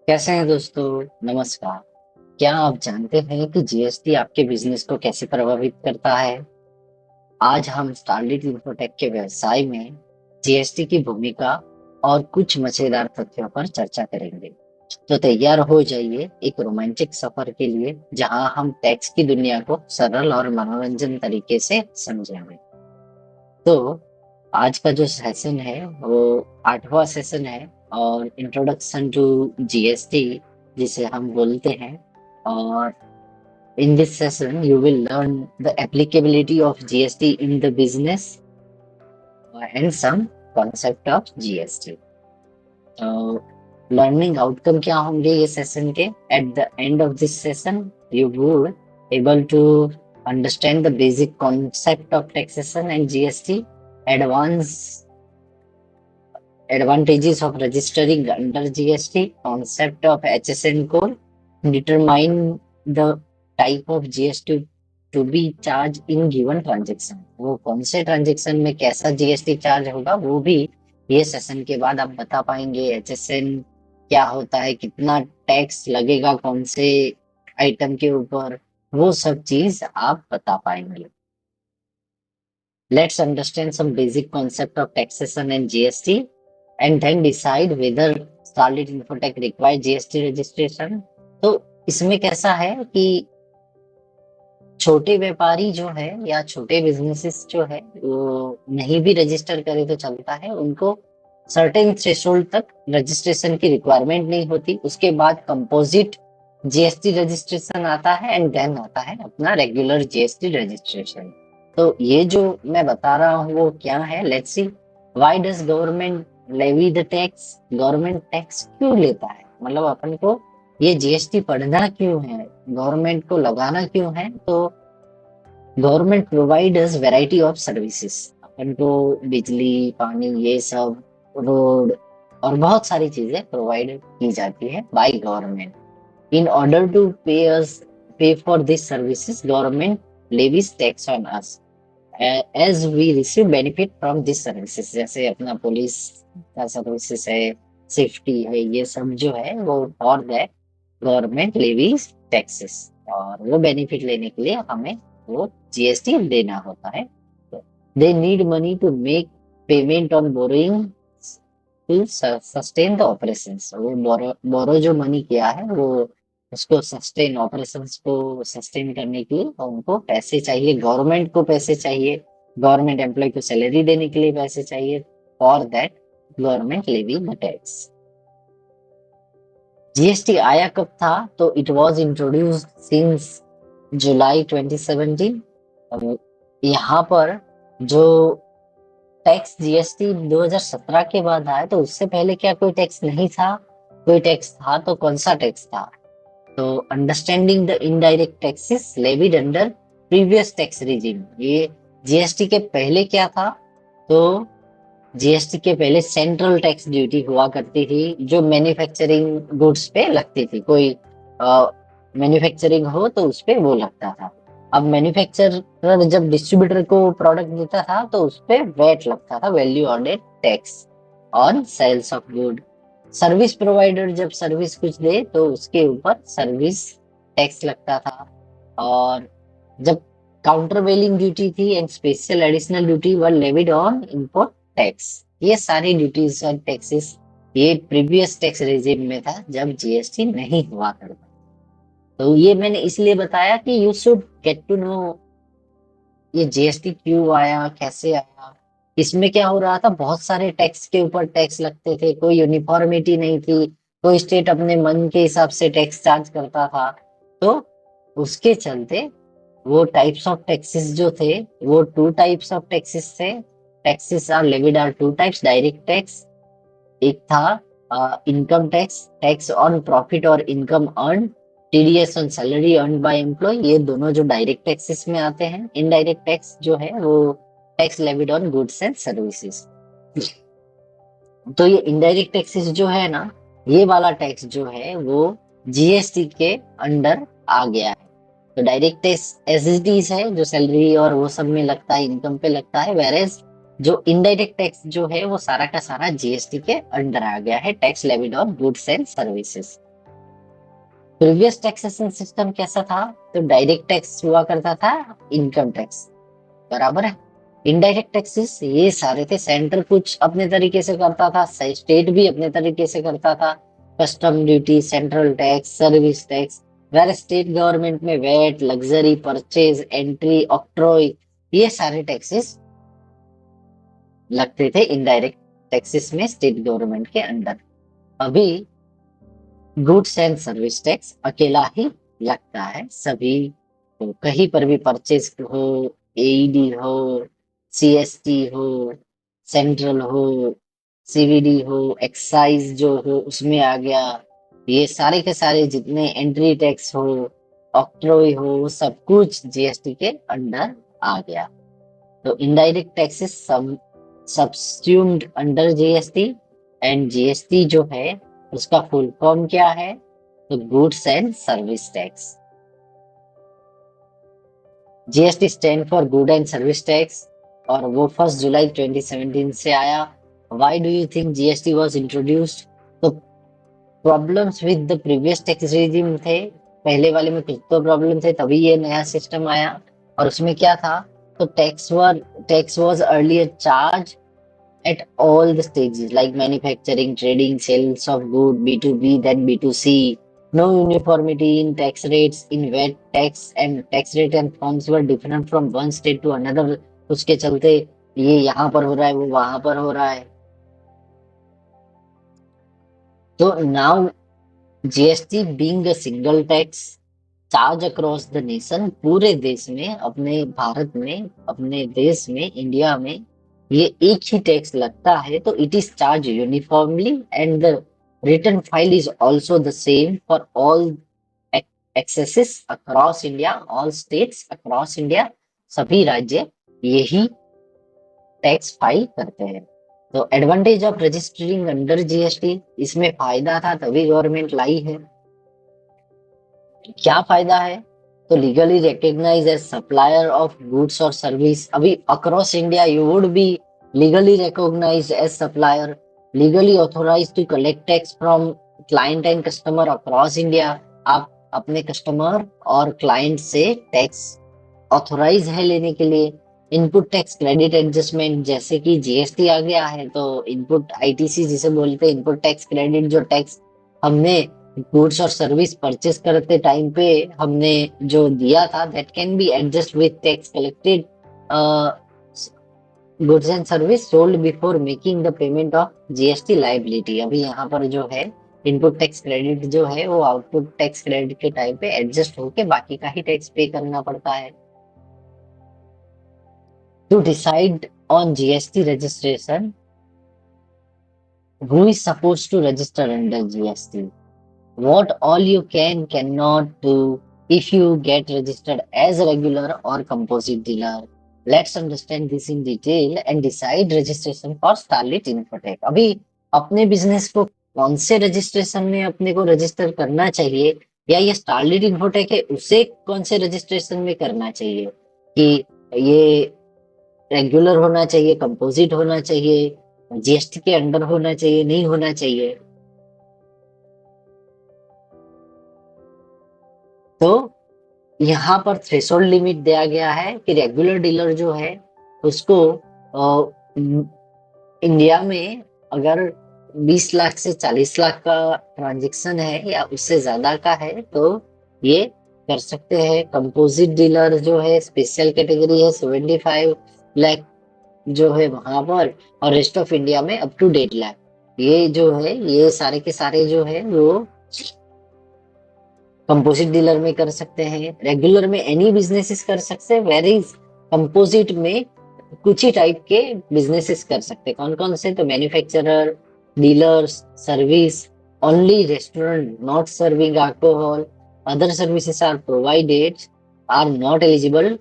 कैसे हैं दोस्तों। नमस्कार। क्या आप जानते हैं कि जीएसटी आपके बिजनेस को कैसे प्रभावित करता है? आज हम स्टारलिट इंफोटेक के व्यवसाय में जीएसटी की भूमिका और कुछ मजेदार तथ्यों पर चर्चा करेंगे। तो तैयार हो जाइए एक रोमांचक सफर के लिए जहां हम टैक्स की दुनिया को सरल और मनोरंजन तरीके से समझेंगे। तो आज का जो सेशन है वो 8वां सेशन है और इंट्रोडक्शन टू जीएसटी जिसे हम बोलते हैं। और in this session you will learn the applicability of GST in the business and some concept of GST. तो लर्निंग आउटकम क्या होंगे ये सेशन के? At the end of this session you would able to understand the basic concept of taxation and GST, advance advantages of registering under GST, concept of HSN code, determine the type of GST to be charged in given transaction। वो कौन से transaction में कैसा GST charge होगा वो भी ये session के बाद आप बता पाएंगे। एचएसएन क्या होता है, कितना टैक्स लगेगा कौन से आइटम के ऊपर, वो सब चीज आप बता पाएंगे। Let's understand some basic concept of taxation and GST and then decide whether Starlit Infotech require GST registration। तो इसमें कैसा है कि छोटे व्यापारी जो है या छोटे बिजनेसेस जो है वो नहीं भी रजिस्टर करे तो चलता है, उनको सर्टेन थ्रेशोल्ड तक रजिस्ट्रेशन की रिक्वायरमेंट नहीं होती। उसके बाद कंपोजिट जीएसटी रजिस्ट्रेशन आता है एंड देन आता है अपना रेगुलर जीएसटी रजिस्ट्रेशन। तो ये जो मैं बता रहा हूँ वो क्या है, let's see. Why does government levy the tax? Government tax क्यों लेता है, मतलब अपन को ये जीएसटी पढ़ना क्यों है, गवर्नमेंट को लगाना क्यों है? तो government provides variety of services. अपन को बिजली, पानी, ये सब, रोड और बहुत सारी चीजें प्रोवाइड की जाती है by government. In order to pay for these services, government levies tax on us as we receive benefit from these services। जैसे अपना पुलिस का सर्विसेज है, सेफ्टी है, ये सब जो है वो for that government levies taxes, और वो बेनिफिट लेने के लिए हमें वो जीएसटी देना होता है। They need money to make payment on borrowing to sustain the operations. वो बोरो जो मनी किया है वो उसको सस्टेन, ऑपरेशंस को सस्टेन करने के लिए उनको पैसे चाहिए, गवर्नमेंट को पैसे चाहिए, गवर्नमेंट एम्प्लॉय को सैलरी देने के लिए पैसे चाहिए। For that government levy the tax. GST आया कब था? तो it was introduced since July 2017। अब यहाँ पर जो टैक्स जीएसटी 2017 के बाद आया, तो उससे पहले क्या कोई टैक्स नहीं था? कोई टैक्स था तो कौन सा टैक्स था? तो understanding the indirect taxes levied under previous tax regime. ये जीएसटी के पहले क्या था? तो जीएसटी के पहले सेंट्रल टैक्स ड्यूटी हुआ करती थी जो मैन्युफैक्चरिंग गुड्स पे लगती थी। कोई मैन्युफैक्चरिंग हो तो उस पे वो लगता था। अब मैन्युफैक्चरर जब डिस्ट्रीब्यूटर को प्रोडक्ट देता था तो उस पे वैट लगता था, value added tax on sales of good. Service provider जब सर्विस कुछ दे तो उसके ऊपर सर्विस टैक्स लगता था। और जब काउंटर वेलिंग ड्यूटी थी and special additional duty were levied on import tax. ये सारी ड्यूटीज और टैक्सेस ये प्रीवियस टैक्स रेजिम में था जब जीएसटी नहीं हुआ करता। तो ये मैंने इसलिए बताया कि you should get to know ये जीएसटी क्यों आया, कैसे आया। इसमें क्या हो रहा था, बहुत सारे टैक्स के ऊपर टैक्स लगते थे, कोई यूनिफॉर्मिटी नहीं थी, कोई स्टेट अपने मन के हिसाब से टैक्स चार्ज करता था। तो उसके चलते वो टाइप्स ऑफ टैक्सेस जो थे वो टू टाइप्स ऑफ टैक्सेस थे। Taxes are levied are two types, direct tax एक था income tax, tax on profit और income earn, TDS on salary earn by employ, ये दोनों जो डायरेक्ट टैक्सेस में आते हैं। इनडायरेक्ट टैक्स जो है वो tax levied on goods and services. तो ये इनडायरेक्ट टैक्सेस जो है ना, ये वाला टैक्स जो है वो जीएसटी के अंडर आ गया है। तो direct tax as it is है जो सैलरी और वो सब में लगता है, इनकम पे लगता है, वेरेज जो इनडायरेक्ट टैक्स जो है वो सारा का सारा जीएसटी के अंडर आ गया है, tax levied on goods and services. Previous taxation system कैसा था? तो डायरेक्ट टैक्स हुआ करता था, इनकम टैक्स, बराबर है। इनडायरेक्ट टैक्सेस ये सारे थे, सेंटर कुछ अपने तरीके से करता था, स्टेट भी अपने तरीके से करता था। Custom duty, central tax, service tax, where state government में VAT, luxury, purchase, entry, octroi, ये सारे टैक्सेस लगते थे इनडायरेक्ट टैक्सेस में स्टेट गवर्नमेंट के अंडर। अभी गुड्स एंड सर्विस टैक्स अकेला ही लगता है सभी को, कहीं पर भी परचेज हो, एईडी हो, सीएसटी हो, सेंट्रल हो, सीवीडी हो, एक्साइज जो हो उसमें आ गया, ये सारे के सारे जितने एंट्री टैक्स हो, ऑक्ट्रॉय हो, वो सब कुछ जीएसटी के अंडर आ गया। तो इनडायरेक्ट टैक्सेस सब subsumed under GST, and GST जो है उसका फुल फॉर्म क्या है? तो goods and service tax. GST stand for good and service tax, और वो 1 जुलाई 2017 से आया। Why do you think GST was introduced? तो problems with the previous tax regime थे, पहले वाले में कुछ तो प्रॉब्लम थे, तभी ये नया सिस्टम आया। और उसमें क्या था? तो tax was earlier charge at all the stages like manufacturing, trading, sales of good, B2B, then B2C. No uniformity in tax rates, in VAT tax, and tax rate and forms were different from one state to another. उसके चलते ये यहाँ पर हो रहा है, वो वहां पर हो रहा है। तो now GST being a single tax charge across the nation, पूरे देश में, अपने भारत में, अपने देश में, इंडिया में ये एक ही टैक्स लगता है, तो it is charge uniformly and the return file is also the same for all axes across India, all states across India, सभी राज्य यही टैक्स फाइल करते हैं। तो advantage of registering under GST, इसमें फायदा था तभी गवर्नमेंट लाई है। क्या फायदा है? तो legally recognize as supplier of goods और सर्विस, अभी across India you would be legally recognize as supplier, legally authorize to collect tax from client and customer across India. आप अपने कस्टमर और क्लाइंट से टैक्स ऑथोराइज है लेने के लिए। इनपुट टैक्स क्रेडिट एडजस्टमेंट, जैसे कि जीएसटी आ गया है तो इनपुट आईटीसी जिसे बोलते हैं, इनपुट टैक्स क्रेडिट, जो टैक्स हमने गुड्स और सर्विस परचेस करते टाइम पे हमने जो दिया था, that can be adjust with tax collected goods and service sold before making the payment of GST liability. अभी यहाँ पर जो है इनपुट टैक्स क्रेडिट जो है वो आउटपुट टैक्स क्रेडिट के टाइम पे एडजस्ट होके बाकी का ही टैक्स पे करना पड़ता है। To decide on GST registration, who is supposed to register under GST? What all you cannot do if you get registered as a regular or composite dealer. Let's understand this in detail and decide registration for Starlit Infotech. अभी अपने business को कौन से registration में अपने को register करना चाहिए, या ये स्टारलिट इन्फोटेक है उसे कौन से रजिस्ट्रेशन में करना चाहिए, कि ये रेगुलर होना चाहिए, कंपोजिट होना चाहिए, जीएसटी के अंडर होना चाहिए, नहीं होना चाहिए। तो यहाँ पर थ्रेशोल्ड लिमिट दिया गया है कि रेगुलर डीलर जो है उसको इंडिया में अगर 20 लाख से 40 लाख का ट्रांजैक्शन है या उससे ज्यादा का है तो ये कर सकते हैं। कंपोजिट डीलर जो है स्पेशल कैटेगरी है, 75 लाख जो है वहां पर, और रेस्ट ऑफ इंडिया में अप टू 1.5 लाख। ये जो है ये सारे के सारे जो है वो कंपोजिट डीलर में कर सकते हैं। रेगुलर में एनी बिजनेसेस कर सकते हैं, वेरीज कंपोजिट में कुछ ही टाइप के बिजनेसेस कर सकते हैं। कौन कौन से? तो manufacturer, dealers, service, only restaurant not serving alcohol, other services are provided, are not eligible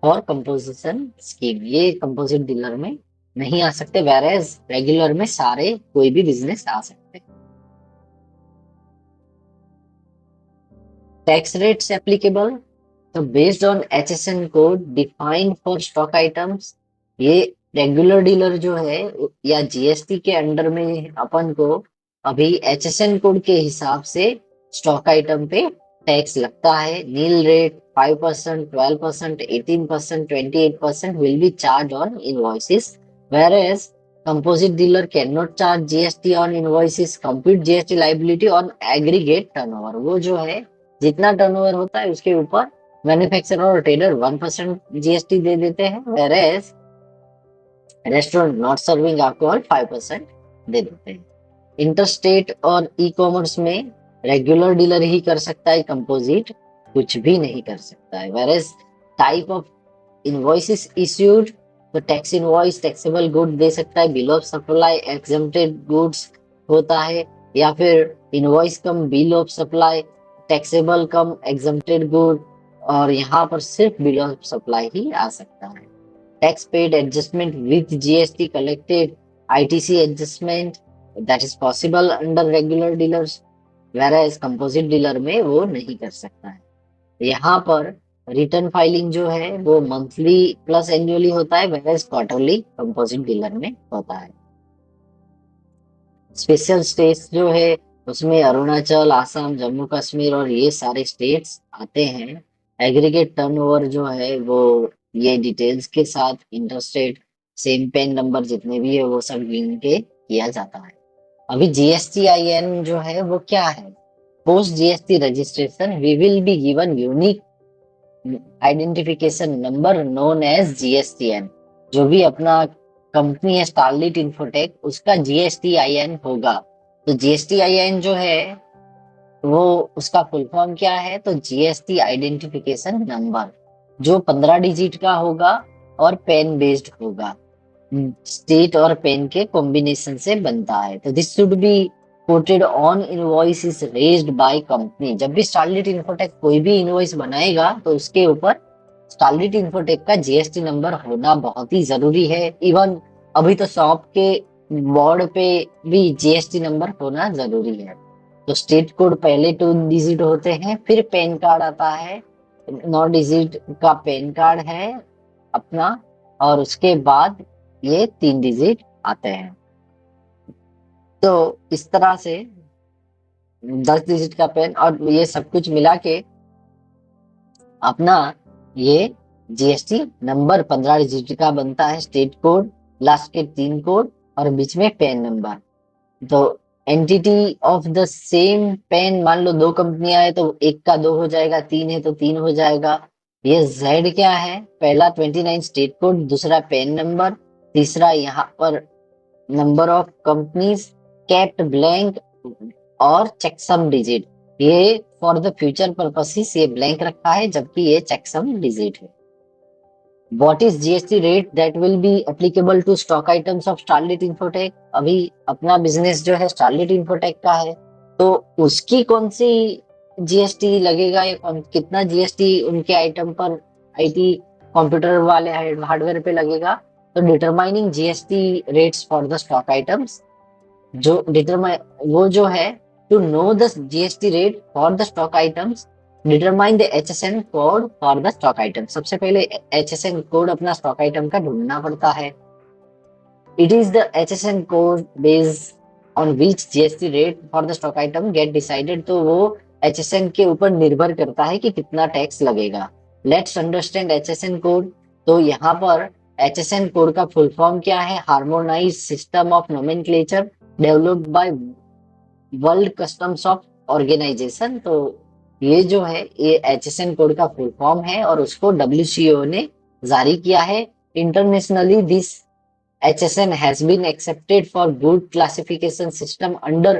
और कंपोजिशन स्कीम, ये कंपोजिट डीलर में नहीं आ सकते, वेरेज रेगुलर में सारे कोई भी बिजनेस आ सकते। टैक्स रेट्स एप्लीकेबल, तो based on HSN code defined for stock items, ये रेगुलर डीलर जो है या जीएसटी के अंडर में अपन को अभी एचएसएन कोड के हिसाब से स्टॉक आइटम पे टैक्स लगता है। Nil rate 5%, 12%, 18%, 28% will be charged on invoices, whereas composite dealer cannot charge GST on invoices, compute GST liability on aggregate turnover। वो जो है जितना टर्नओवर होता है उसके ऊपर मैन्युफैक्चरर और ट्रेडर 1% GST दे देते हैं, whereas restaurant not serving alcohol 5% दे देते हैं। इंटरस्टेट और ई कॉमर्स में रेगुलर डीलर ही कर सकता है, कंपोजिट कुछ भी नहीं कर सकता है। वेरेस टाइप ऑफ इनवॉइसेस इश्यूड, तो tax invoice taxable good they सकता है, bill of supply exempted goods होता है, या फिर invoice come bill of supply taxable come exempted good, और यहाँ पर सिर्फ बिल ऑफ सप्लाई ही आ सकता है। Tax paid adjustment with GST collected, ITC adjustment that is possible under regular dealers, whereas composite dealer में वो नहीं कर सकता है। यहाँ पर रिटर्न फाइलिंग जो है वो मंथली प्लस एनुअली होता है, whereas क्वार्टरली कंपोजिट डीलर में होता है। स्पेशल स्टेट्स जो है उसमें अरुणाचल, आसाम, जम्मू कश्मीर और ये सारे स्टेट्स आते हैं। एग्रीगेट टर्नओवर जो है वो ये डिटेल्स के साथ इंटरस्टेट सेम पेन नंबर जितने भी है वो सब गिन के किया जाता है। अभी GSTIN जो है वो क्या है? Post GST registration we will be given unique identification number known as GSTN। जो भी अपना कंपनी है स्टारलिट इंफोटेक, उसका GSTIN होगा। तो GSTIN जो है वो उसका फुल फॉर्म क्या है? तो GST आइडेंटिफिकेशन नंबर, जो 15 डिजिट का होगा और पेन बेस्ड होगा, स्टेट और पेन के कॉम्बिनेशन से बनता है। तो this should be coated on invoice raised by company. जब भी स्टारलिट इंफोटेक कोई भी इनवॉइस बनाएगा तो उसके ऊपर स्टारलिट इंफोटेक का GST नंबर होना बहुत ही जरूरी है। इवन अभी तो शॉप के बोर्ड पे भी GST नंबर होना जरूरी है। तो स्टेट कोड पहले 2 डिजिट होते हैं, फिर पेन कार्ड आता है, 9 डिजिट का पेन कार्ड है अपना, और उसके बाद ये 3 डिजिट आते हैं। तो इस तरह से 10 डिजिट का पेन और ये सब कुछ मिला के अपना ये GST नंबर 15 डिजिट का बनता है। स्टेट कोड, लास्ट के 3 कोड और बीच में पेन नंबर। तो entity of the same PAN, मान लो 2 कंपनियां है तो एक का 2 हो जाएगा, 3 है तो 3 हो जाएगा। ये Z क्या है? पहला 29 स्टेट कोड, दूसरा पेन नंबर, तीसरा यहाँ पर number of companies kept blank और चेकसम डिजिट। ये फॉर द फ्यूचर पर्पसेस ये ब्लैंक रखा है, जबकि ये चेकसम डिजिट है। What is GST rate that will be applicable to stock items of Starlit Infotech? अभी अपना बिजनेस जो है Starlit Infotech का है, तो उसकी कौन सी GST लगेगा या कितना GST उनके आइटम पर IT कंप्यूटर वाले हार्डवेयर पे लगेगा? तो determining GST rates for the stock items, जो डिटरमाइन वो जो है to know the GST rate for the stock items, determine the HSN code for the stock item. सबसे पहले HSN कोड अपना स्टॉक आइटम का ढूंढना पड़ता है। It is the HSN code based on which GST rate for the stock item get decided. तो वो HSN के ऊपर निर्भर करता है कि कितना टैक्स लगेगा। Let's understand HSN code. तो यहाँ पर HSN कोड का फुल फॉर्म क्या है? Harmonise system of nomenclature developed by world customs of organisation. तो ये जो है ये HSN कोड का फुल फॉर्म है और उसको WCO ने जारी किया है। Internationally this HSN has been accepted for good classification system under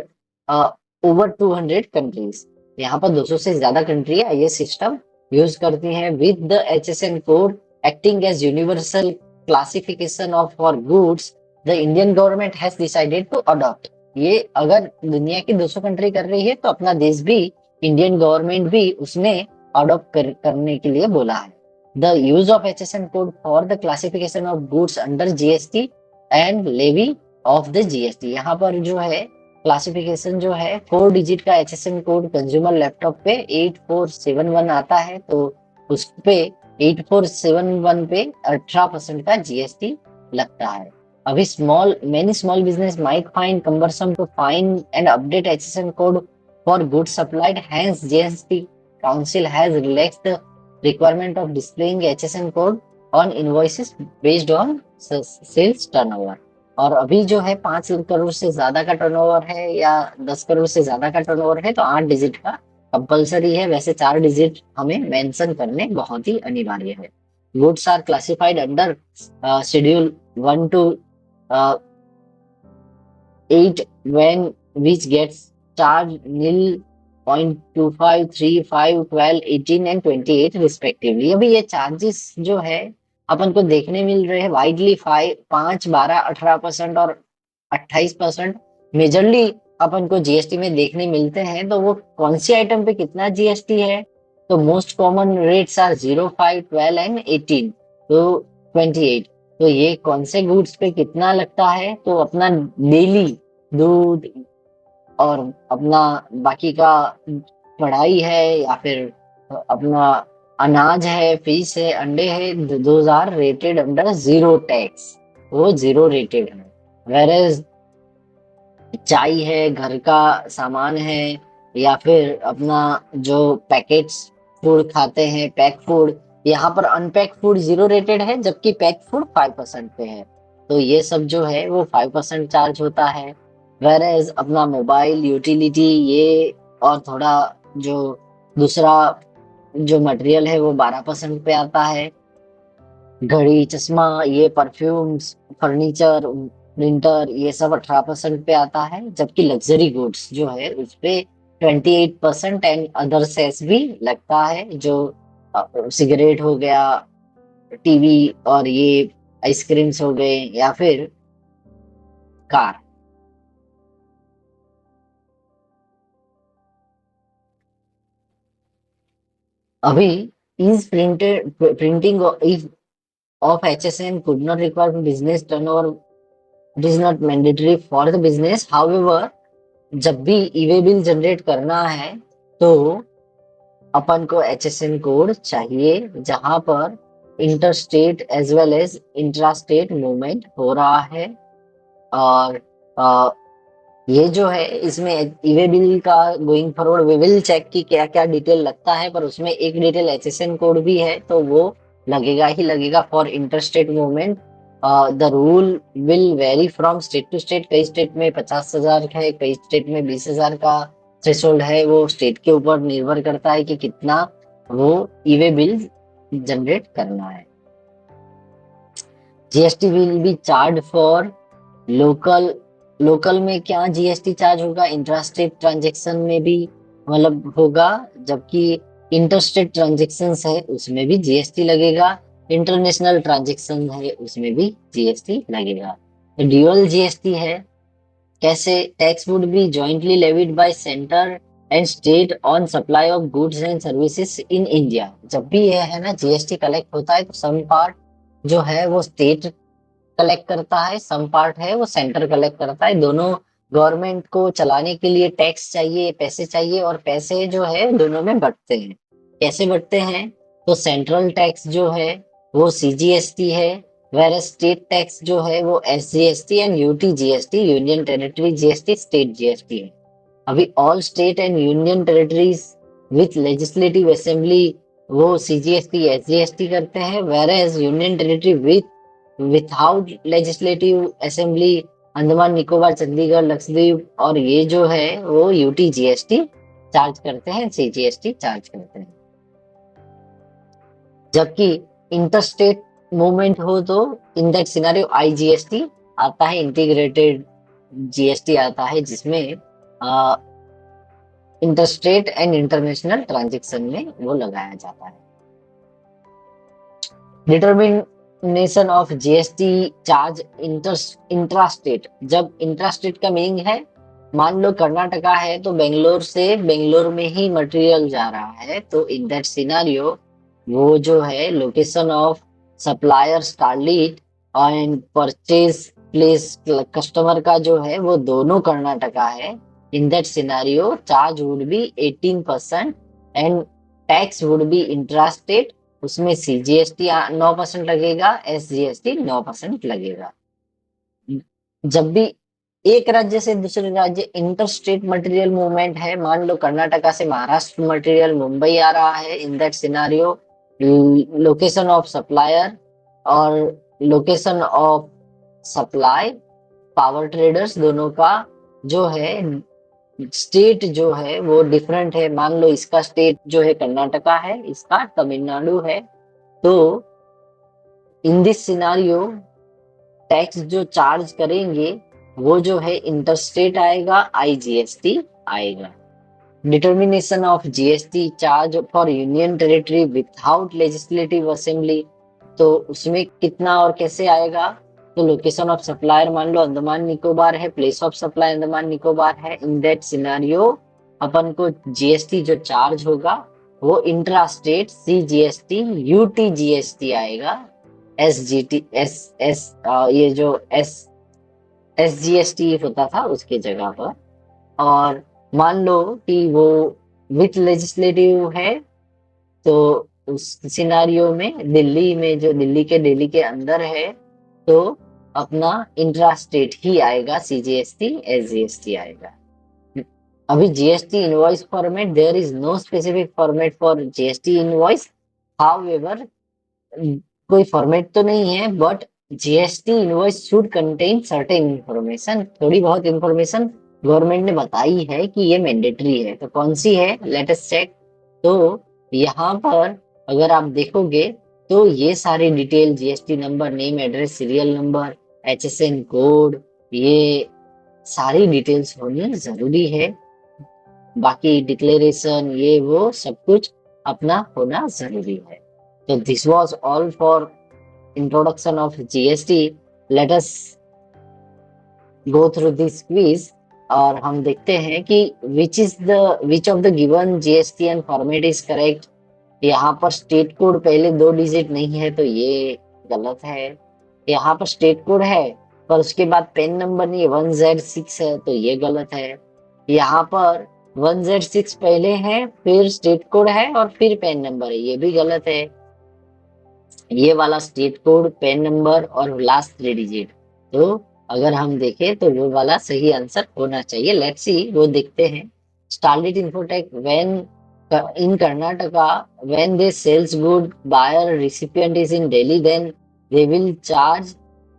over 200 countries। यहाँ पर 200 से ज्यादा कंट्रियां ये सिस्टम यूज करती हैं। With the HSN code acting as universal classification of for goods, the Indian government has decided to adopt. ये अगर दुनिया की 200 कंट्री कर रही है तो अपना देश भी, इंडियन गवर्नमेंट भी उसने अडॉप्ट करने के लिए बोला है। The use of HSN code for the classification of goods under GST and levy of the GST। यहाँ पर जो है क्लासिफिकेशन जो है 4 डिजिट का HSN कोड कंज्यूमर लैपटॉप पे 8471 आता है, तो उस पे 8471 पे 18% का GST लगता है। अभी many small business might find cumbersome to find and update HSN code for goods supplied. Hence, GST Council has relaxed the requirement of displaying HSN code on invoices based on sales turnover. और अभी जो है 5 करोड़ से ज्यादा का turnover है या 10 करोड़ से ज्यादा का टर्नओवर है तो 8 डिजिट का कंपलसरी है। वैसे 4 डिजिट हमें मेंशन करने बहुत ही अनिवार्य है। Goods are classified under schedule 1 to 8 when which gets charged nil 0.25, 3, 5, 12, 18 and 28 respectively. अभी ये चार्जेस जो है अपन को देखने मिल रहे हैं वाइडली 5, 12, 18% और 28% मेजरली अपन को जीएसटी में देखने मिलते हैं। तो वो कौन सी आइटम पे कितना जीएसटी है? तो most common rates are 0, 5, 12 and 18 तो 28। तो ये कौन से गुड्स पे कितना लगता है? तो अपना डेली दूध और अपना बाकी का पढ़ाई है या फिर अपना अनाज है, फिश है, अंडे है, those are rated under zero tax, वो जीरो रेटेड है। वेरेज चाय है, घर का सामान है या फिर अपना जो पैकेट्स फूड खाते हैं, पैक फूड, यहाँ पर अनपैक फूड जीरो रेटेड है जबकि पैक फूड 5% पे है। तो ये सब जो है वो 5% चार्ज होता है। वेरेज अपना मोबाइल, यूटिलिटी ये और थोड़ा जो दूसरा जो मटेरियल है वो 12% पे आता है। घड़ी, चश्मा, ये परफ्यूम्स, फर्नीचर, प्रिंटर ये सब 18% पे आता है। जबकि लग्जरी गुड्स जो है उस पे 28% एंड अदर सेस भी लगता है, जो सिगरेट हो गया, टीवी और ये आइसक्रीम्स हो गए या फिर कार। अभी is printing of HSN could not require business turnover. It is not mandatory for the business. However, जब भी ई-वे बिल जनरेट करना है तो अपन को HSN कोड चाहिए जहां पर inter state as well as intra state movement हो रहा है। और ये जो है इसमें ई-वे बिल का going forward we will check कि क्या क्या डिटेल लगता है, पर उसमें एक डिटेल HSN कोड भी है तो वो लगेगा ही लगेगा for inter state movement. The rule will vary from state to state. कई स्टेट में 50,000 का है, कई स्टेट में 20,000 का थ्रेशोल्ड है। वो स्टेट के ऊपर निर्भर करता है कि कितना वो ई-वे बिल जनरेट करना है। GST will be charge for local में क्या जीएसटी चार्ज होगा, इंट्रास्टेट ट्रांजेक्शन में भी मतलब होगा, जबकि इंटरस्टेट ट्रांजेक्शन है उसमें भी जीएसटी लगेगा, इंटरनेशनल ट्रांजेक्शन है उसमें भी जीएसटी लगेगा। तो ड्यूअल जीएसटी है। कैसे? Tax would B jointly levied bye centre and state on supply of goods and services in India. जब भी यह है ना जीएसटी कलेक्ट होता है तो सम पार्ट जो है वो स्टेट कलेक्ट करता है, सम पार्ट है वो सेंटर कलेक्ट करता है। दोनों गवर्नमेंट को चलाने के लिए टैक्स चाहिए, पैसे चाहिए, और पैसे जो है दोनों में बंटते हैं। कैसे बंटते हैं? तो सेंट्रल टैक्स जो है वो सीजीएसटी है, वेर स्टेट टैक्स जो है वो SGST and UT GST, union territory GST, state GST है। अभी all state and union territories with legislative assembly वो सीजीएसटी एसजीएसटी करते हैं, whereas union territory without legislative assembly, Andaman Nicobar, Chandigarh, Lakshadweep और ये जो है वो यूटी जीएसटी चार्ज करते हैं, सीजीएसटी चार्ज करते हैं। जबकि इंटरस्टेट मूवमेंट हो तो इन दैट सिनेरियो आईजीएसटी आता है, इंटीग्रेटेड जीएसटी आता है, जिसमें इंटरस्टेट एंड इंटरनेशनल ट्रांजेक्शन में वो लगाया जाता है। Determination of GST charge intrastate. जब इंट्रास्टेट का मीनिंग है, मान लो कर्नाटका है तो बेंगलोर से बेंगलोर में ही मटेरियल जा रहा है, तो इन दैट सिनेरियो वो जो है location of supplier Starlit and purchase place customer का जो है वो दोनों कर्नाटका है। In that scenario charge would be 18% and tax would be intrastate. उसमें सीजीएसटी 9% लगेगा, एसजीएसटी 9% लगेगा। जब भी एक राज्य से दूसरे राज्य इंटर स्टेट मटेरियल मूवमेंट है, मान लो कर्नाटका से महाराष्ट्र मटेरियल मुंबई आ रहा है, in that scenario location of supplier और location of supply power traders दोनों का जो है स्टेट जो है वो डिफरेंट है। मान लो इसका स्टेट जो है कर्नाटका है, इसका तमिलनाडु है, तो इन दिस सिनारियो टैक्स जो चार्ज करेंगे वो जो है इंटरस्टेट आएगा, आईजीएसटी आएगा। Determination of GST charge for union territory without legislative assembly, तो उसमें कितना और कैसे आएगा? तो लोकेशन ऑफ सप्लायर मान लो अंडमान निकोबार है, place of supply Andaman Nicobar है, इन दैट सिनारियो अपन को जीएसटी जो चार्ज होगा वो इंट्रा स्टेट सीजीएसटी यूटीजीएसटी आएगा। एसजीटी ये जो एसजीएसटी होता था उसके जगह पर। और मान लो कि वो विथ लेजिस्लेटिव है, तो उस सिनारियो में दिल्ली में जो दिल्ली के अंदर है तो अपना इंट्रा स्टेट ही आएगा, सीजीएसटी एसजीएसटी आएगा। अभी GST invoice format, there is no specific format for GST invoice, however कोई फॉर्मेट तो नहीं है, but GST invoice should contain certain information, थोड़ी बहुत इंफॉर्मेशन गवर्नमेंट ने बताई है कि ये मैंडेटरी है, तो कौन सी है, लेट अस चेक। तो यहाँ पर अगर आप देखोगे तो ये सारी detail GST number, name, address, serial number, HSN code, ये सारी डिटेल्स होनी जरूरी है। बाकी डिक्लेरेशन ये वो सब कुछ अपना होना जरूरी है। So this was all for introduction of GST. Let us go through this quiz और हम देखते हैं कि which of the given GST and format is correct। यहाँ पर स्टेट कोड पहले 2 डिजिट नहीं है तो ये गलत है। यहाँ पर स्टेट कोड है पर उसके बाद पेन नंबर नहीं 1Z6 है तो ये गलत है। यहाँ पर 1Z6 पहले है, फिर स्टेट कोड है और फिर पेन नंबर है, ये भी गलत है। ये वाला स्टेट कोड, पेन नंबर और लास्ट 3 डिजिट, तो अगर हम देखें तो वो वाला सही आंसर होना चाहिए। लेट्स सी, वो देखते हैं। Starlit Infotech when in Karnataka when they sells good buyer recipient is in Delhi then they will charge,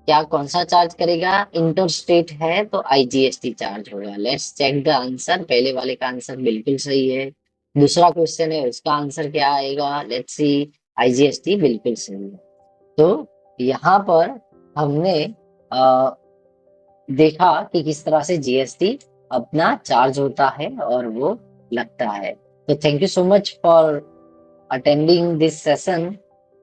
क्या कौन सा चार्ज करेगा? इंटर स्टेट है तो आईजीएसटी चार्ज होगा। Let's check the answer. पहले वाले का आंसर बिल्कुल सही है। दूसरा क्वेश्चन है उसका आंसर क्या आएगा? लेट्स सी, आईजीएसटी बिल्कुल सही है। तो यहाँ पर हमने देखा कि किस तरह से जीएसटी अपना चार्ज होता है और वो लगता है। तो thank you so much for attending this session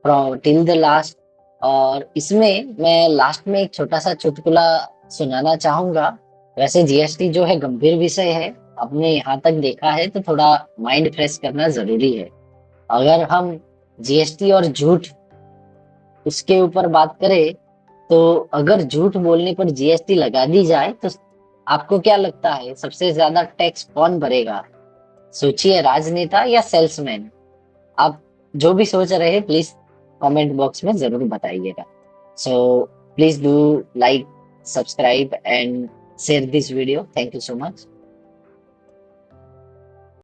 from till the last. और इसमें मैं लास्ट में एक छोटा सा चुटकुला सुनाना चाहूंगा। वैसे जीएसटी जो है गंभीर विषय है, आपने यहाँ तक देखा है तो थोड़ा माइंड फ्रेश करना जरूरी है। अगर हम जीएसटी और झूठ उसके ऊपर बात करें तो अगर झूठ बोलने पर जीएसटी लगा दी जाए तो आपको क्या लगता है सबसे ज्यादा टैक्स कौन भरेगा? सोचिए, राजनेता या सेल्समैन? आप जो भी सोच रहे हैं प्लीज कमेंट बॉक्स में जरूर बताइएगा। So please do like, subscribe and share this video. Thank you so much.